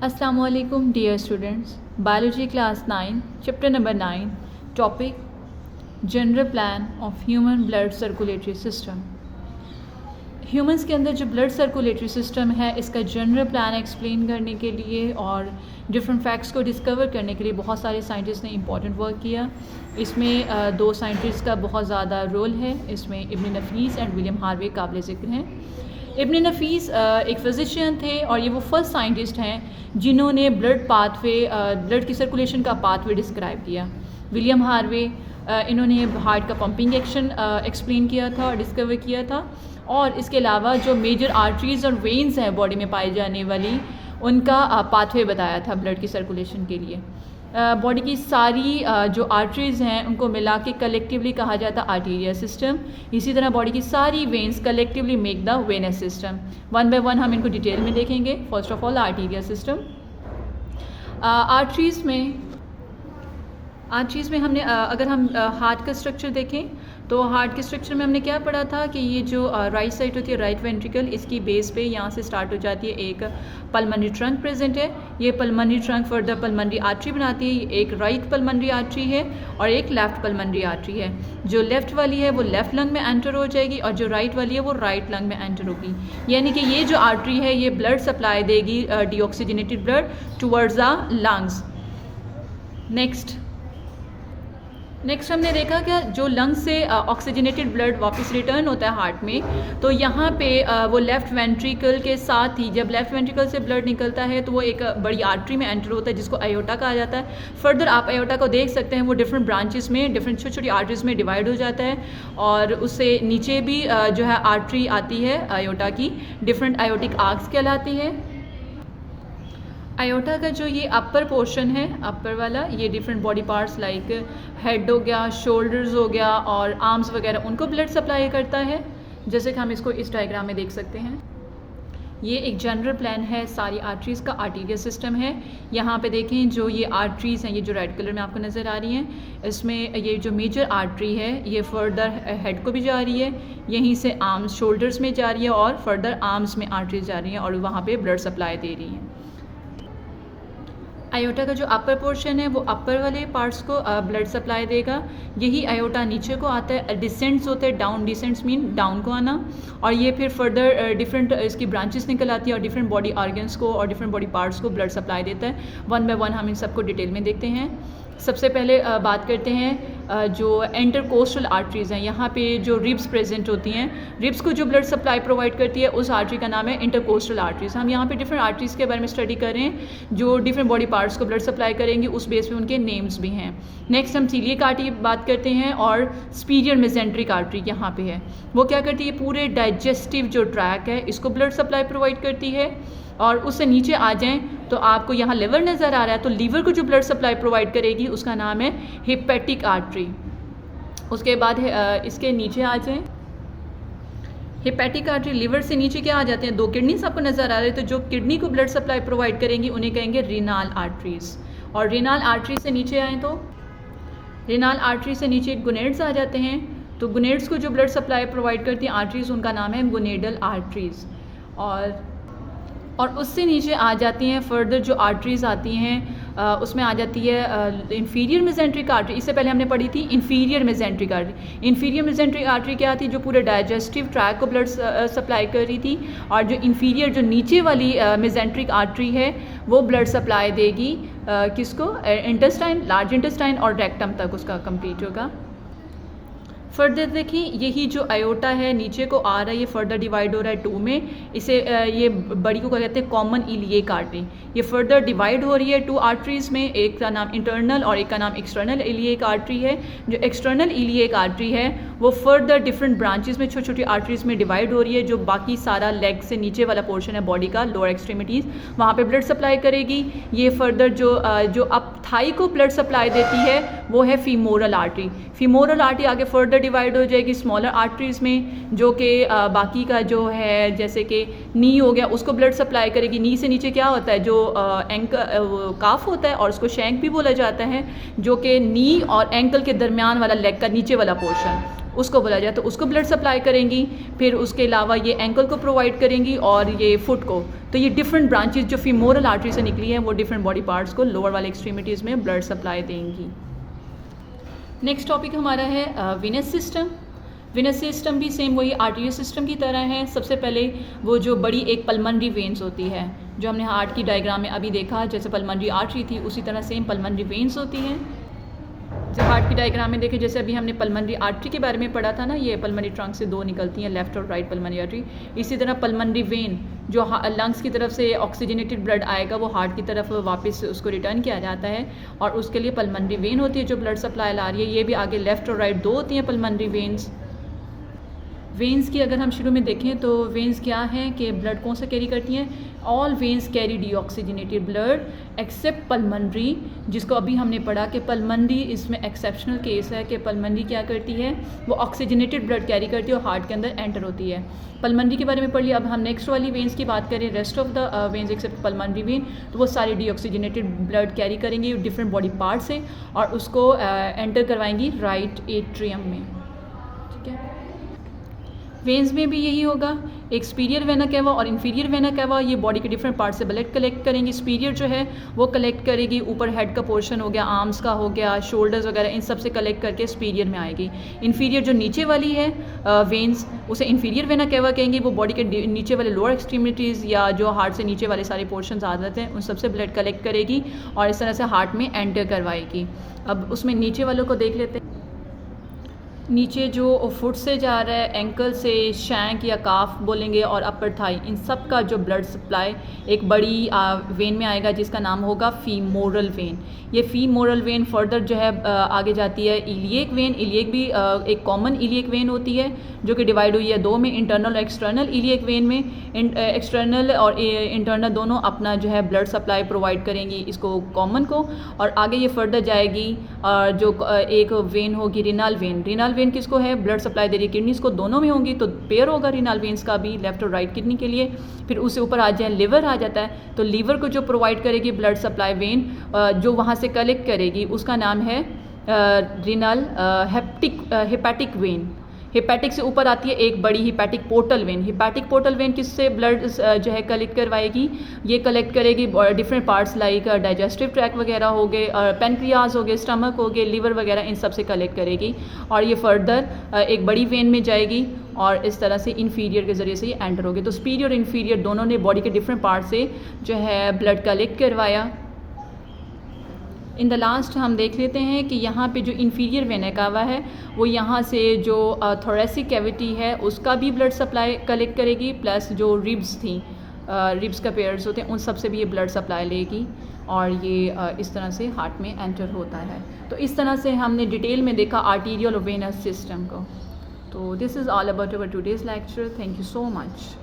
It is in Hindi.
Assalamualaikum dear students. Biology class 9 chapter number 9 topic general plan of human blood circulatory system. Humans के अंदर जो ब्लड सर्कुलेटरी सिस्टम है इसका जनरल प्लान एक्सप्लेन करने के लिए और डिफरेंट फैक्ट्स को डिस्कवर करने के लिए बहुत सारे साइंटिस्ट ने इंपॉर्टेंट वर्क किया। इसमें दो साइंटिस्ट का बहुत ज़्यादा रोल है। इसमें इब्न नफीस एंड विलियम हार्वे काबिल ज़िक्र हैं। इब्न नफीस एक फिजिशियन थे और ये वो फर्स्ट साइंटिस्ट हैं जिन्होंने ब्लड की सर्कुलेशन का पाथवे डिस्क्राइब किया। विलियम हार्वे इन्होंने हार्ट का पंपिंग एक्शन एक्सप्लेन किया था और डिस्कवर किया था, और इसके अलावा जो मेजर आर्टरीज़ और वेन्स हैं बॉडी में पाई जाने वाली उनका पाथवे बताया था ब्लड की सर्कुलेशन के लिए। बॉडी की सारी जो आर्टरीज़ हैं उनको मिला के कलेक्टिवली कहा जाता आर्टीरियल सिस्टम। इसी तरह बॉडी की सारी veins collectively make the venous system. One by one हम इनको डिटेल में देखेंगे। First of all arterial system. Arteries में हमने अगर हम हार्ट का स्ट्रक्चर देखें तो हार्ट के स्ट्रक्चर में हमने क्या पढ़ा था कि ये जो राइट साइड होती है राइट वेंट्रिकल, इसकी बेस पे यहाँ से स्टार्ट हो जाती है एक पल्मोनरी ट्रंक प्रेजेंट है। ये pulmonary trunk further pulmonary artery बनाती है। एक राइट पल्मोनरी आर्टरी है और एक लेफ़्ट पल्मोनरी आर्टरी है। जो लेफ़्ट वाली है वो लेफ़्ट लंग में एंटर हो जाएगी और जो राइट वाली है वो राइट लंग में एंटर होगी। यानी कि ये जो आर्टरी है ये ब्लड सप्लाई देगी deoxygenated blood towards the lungs. Next हमने देखा कि जो लंग से ऑक्सीजनेटेड ब्लड वापस रिटर्न होता है हार्ट में, तो यहाँ पे वो लेफ़्ट वेंट्रिकल के साथ ही जब लेफ़्ट वेंट्रिकल से ब्लड निकलता है तो वो एक बड़ी आर्टरी में एंटर होता है जिसको आयोटा कहा जाता है। फर्दर आप आयोटा को देख सकते हैं, वो डिफरेंट ब्रांचेस में डिफरेंट छोटी छोटी आर्टरीज में डिवाइड हो जाता है और उससे नीचे भी जो है आर्टरी आती है आयोटा की, डिफरेंट आयोटिक आर्क्स कहलाती है। आयोटा का जो ये अपर पोर्शन है, अपर वाला, ये different body parts like head हो गया, शोल्डर्स हो गया और आर्म्स वगैरह उनको ब्लड सप्लाई करता है, जैसे कि हम इसको इस डायग्राम में देख सकते हैं। ये एक जनरल प्लान है सारी आर्टरीज़ का, आर्टीरियल सिस्टम है। यहाँ पे देखें जो ये आर्टरीज़ हैं, ये जो रेड कलर में आपको नज़र आ रही हैं, इसमें ये जो मेजर आर्टरी है ये फर्दर हेड को भी जा रही है, यहीं से आर्म्स शोल्डर्स में जा रही है और फर्दर आर्म्स में आर्टरीज जा रही हैं और वहाँ पे ब्लड सप्लाई दे रही हैं। आयोटा का जो अपर पोर्शन है वो अपर वाले पार्ट्स को ब्लड सप्लाई देगा। यही आयोटा नीचे को आता है, डिसेंट्स होते हैं, डाउन डिसेंट्स मीन डाउन को आना, और ये फिर फर्दर डिफरेंट इसकी ब्रांचेस निकल आती है और डिफरेंट बॉडी ऑर्गन्स को और डिफरेंट बॉडी पार्ट्स को ब्लड सप्लाई देता है। वन बाय वन हम इन सबको डिटेल में देखते हैं। सबसे पहले बात करते हैं जो इंटरकोस्टल आर्टरीज़ हैं। यहाँ पे जो रिब्स प्रेजेंट होती हैं, रिब्स को जो ब्लड सप्लाई प्रोवाइड करती है उस आर्टरी का नाम है इंटरकोस्टल आर्टरीज़। हम यहाँ पे डिफरेंट आर्टरीज़ के बारे में स्टडी कर रहे हैं जो डिफरेंट बॉडी पार्ट्स को ब्लड सप्लाई करेंगी, उस बेस पे उनके नेम्स भी हैं। नेक्स्ट हम सीलियक आर्टरी बात करते हैं और सुपीरियर मेसेंट्रिक आर्टरी यहाँ पे है। वो क्या करती है, पूरे डाइजेस्टिव जो ट्रैक है इसको ब्लड सप्लाई प्रोवाइड करती है। और उससे नीचे आ जाएं तो आपको यहाँ लिवर नज़र आ रहा है, तो लीवर को जो ब्लड सप्लाई प्रोवाइड करेगी उसका नाम है हेपेटिक आर्टरी। उसके बाद इसके नीचे आ जाएं, हेपेटिक आर्टरी लिवर से नीचे क्या आ जाते हैं, दो किडनीज आपको नज़र आ रहे हैं, तो जो किडनी को ब्लड सप्लाई प्रोवाइड करेंगी उन्हें कहेंगे रीनाल आर्टरीज। और रीनाल आर्टरी से नीचे आएँ तो रीनाल आर्टरी से नीचे गोनेड्स आ जाते हैं, तो गोनेड्स को जो ब्लड सप्लाई प्रोवाइड करती हैं आर्टरीज उनका नाम है गोनेडल आर्टरीज। और उससे नीचे आ जाती हैं फर्दर जो आर्टरीज़ आती हैं उसमें आ जाती है इंफीरियर मेसेंट्रिक आर्टरी। इससे पहले हमने पढ़ी थी inferior mesenteric artery. Inferior mesenteric artery क्या थी, जो पूरे डाइजेस्टिव ट्रैक को ब्लड सप्लाई कर रही थी, और जो इंफीरियर जो नीचे वाली मेसेंट्रिक आर्टरी है वो ब्लड सप्लाई देगी किसको, इंटेस्टाइन, लार्ज इंटेस्टाइन और रेक्टम तक उसका कंप्लीट होगा। फर्दर देखिए यही जो आयोटा है नीचे को आ रहा है, ये फर्दर डिवाइड हो रहा है टू में। इसे ये बड़ी को क्या कहते हैं, कॉमन इलियक आर्टरी। ये फर्दर डिवाइड हो रही है टू आर्टरीज़ में, एक का नाम इंटरनल और एक का नाम एक्सटर्नल इलियक आर्टरी है। जो एक्सटर्नल इलियक आर्टरी है वो फर्दर डिफरेंट ब्रांचेस में छोटी छोटी आर्टरीज़ में डिवाइड हो रही है। जो बाकी सारा लेग से नीचे वाला पोर्शन है बॉडी का, लोअर एक्सट्रीमिटीज़, वहाँ पर ब्लड सप्लाई करेगी। ये फर्दर जो अप थाई को ब्लड सप्लाई देती है वो है फीमोरल आर्टरी। फीमोरल आर्टरी आगे फर्दर डिवाइड हो जाएगी स्मॉलर आर्टरीज़ में, जो कि बाकी का जो है जैसे कि नी हो गया उसको ब्लड सप्लाई करेगी। नी से नीचे क्या होता है, जो काफ होता है और उसको शैंक भी बोला जाता है, जो कि नी और एंकल के दरमियान वाला लेग का नीचे वाला पोर्शन, उसको बोला जाए, तो उसको ब्लड सप्लाई करेंगी। फिर उसके अलावा ये एंकल को प्रोवाइड करेंगी और ये फुट को। तो ये डिफरेंट ब्रांचेस जो फीमोरल आर्टरी से निकली हैं वो डिफरेंट बॉडी पार्ट्स को लोअर वाले एक्सट्रीमिटीज़ में ब्लड सप्लाई देंगी। नेक्स्ट टॉपिक हमारा है वीनस सिस्टम। वीनस सिस्टम भी सेम वही आर्टेरियल सिस्टम की तरह है। सबसे पहले वो जो बड़ी एक पल्मनरी वेन्स होती है, जो हमने हार्ट की डायग्राम में अभी देखा, जैसे पल्मनरी आर्टरी थी उसी तरह सेम पल्मनरी वेन्स होती हैं। जब हार्ट की डायग्राम में देखें, जैसे अभी हमने पल्मनरी आर्टरी के बारे में पढ़ा था ना, ये पल्मनरी ट्रंक से दो निकलती हैं, लेफ्ट और राइट पल्मनरी आर्टरी। इसी तरह पल्मनरी वेन जो लंग्स की तरफ से ऑक्सीजनेटेड ब्लड आएगा वो हार्ट की तरफ वापस उसको रिटर्न किया जाता है, और उसके लिए पल्मनरी वेन होती है जो ब्लड सप्लाई ला रही है। ये भी आगे लेफ्ट और राइट दो होती हैं पल्मनरी वेन्स। वेन्स की अगर हम शुरू में देखें तो वेन्स क्या हैं कि ब्लड कौन सा कैरी करती हैं? All veins carry deoxygenated blood except pulmonary, जिसको अभी हमने पढ़ा कि पल्मनरी इसमें एक्सेप्शनल केस है कि पल्मनरी क्या करती है, वो ऑक्सीजनेटेड ब्लड कैरी करती है और हार्ट के अंदर एंटर होती है। पल्मनरी के बारे में पढ़ लिया। अब हम नेक्स्ट वाली वेन्स की बात करें, rest of the veins except pulmonary vein, तो वो सारी डीऑक्सीजनेटेड ब्लड कैरी करेंगी डिफरेंट बॉडी पार्ट से और उसको एंटर करवाएंगी राइट एट्रियम में। ठीक है, वेन्स में भी यही होगा। एक सुपीरियर वेना कैवा और इन्फीरियर वेना कैवा, ये बॉडी के डिफरेंट पार्ट से ब्लड कलेक्ट करेंगी। सुपीरियर जो है वो कलेक्ट करेगी ऊपर हेड का पोर्शन हो गया, आर्म्स का हो गया, शोल्डर्स वगैरह, इन सब से कलेक्ट करके सुपीरियर में आएगी। इन्फीरियर जो नीचे वाली है वेन्स, उसे इन्फीरियर वेना कैवा कहेंगे। वो बॉडी के नीचे वाले लोअर एक्सट्रीमिटीज़ या जो हार्ट से नीचे वाले सारे पोर्शन आ जाते हैं उन सबसे ब्लड कलेक्ट करेगी और इस तरह से हार्ट में एंटर करवाएगी। अब उसमें नीचे वालों को देख लेते हैं। नीचे जो फुट से जा रहा है, एंकल से, शैंक या काफ बोलेंगे और अपर थाई, इन सब का जो ब्लड सप्लाई एक बड़ी वेन में आएगा जिसका नाम होगा फीमोरल वेन। ये फीमोरल वेन फर्दर जो है आगे जाती है इलियक वेन। इलियक भी एक कॉमन इलियक वेन होती है जो कि डिवाइड हुई है दो में, इंटरनल और एक्सटर्नल इलियक वेन में। एक्सटर्नल और इंटरनल दोनों अपना जो है ब्लड सप्लाई प्रोवाइड करेंगी इसको कॉमन को, और आगे ये फर्दर जाएगी जो एक वेन होगी रिनल वेन। रिनल वेन किसको है? ब्लड सप्लाई दे रही है किडनीज को, दोनों में होंगी तो पेयर होगा रिनल वेन्स का भी, लेफ्ट और राइट किडनी के लिए। फिर उससे ऊपर आ जाए लिवर आ जाता है, तो लिवर को जो प्रोवाइड करेगी ब्लड सप्लाई वेन जो वहाँ से कलेक्ट करेगी उसका नाम है रिनल हेपेटिक वेन। हेपेटिक से ऊपर आती है एक बड़ी hepatic portal vein. Hepatic portal vein किससे ब्लड जो है कलेक्ट करवाएगी? ये कलेक्ट करेगी different parts like digestive track वगैरह हो गए, पेनक्रियाज हो गए, स्टमक हो गए, लिवर वगैरह, इन सब से कलेक्ट करेगी और ये फर्दर एक बड़ी वेन में जाएगी और इस तरह से इन्फीरियर के ज़रिए से ये एंटर होगी। तो सुपीरियर और इन्फीरियर दोनों ने बॉडी के डिफरेंट पार्ट से जो है ब्लड कलेक्ट करवाया। इन द लास्ट हम देख लेते हैं कि यहाँ पे जो इन्फीरियर वेना कावा है वो यहाँ से जो थोरेसिक कैविटी है उसका भी ब्लड सप्लाई कलेक्ट करेगी, प्लस जो रिब्स थी, रिब्स का पेयर्स होते हैं उन सब से भी ये ब्लड सप्लाई लेगी और ये इस तरह से हार्ट में एंटर होता है। तो इस तरह से हमने डिटेल में देखा आर्टीरियल और वेनस सिस्टम को। तो this is all about our today's lecture. Thank you so much.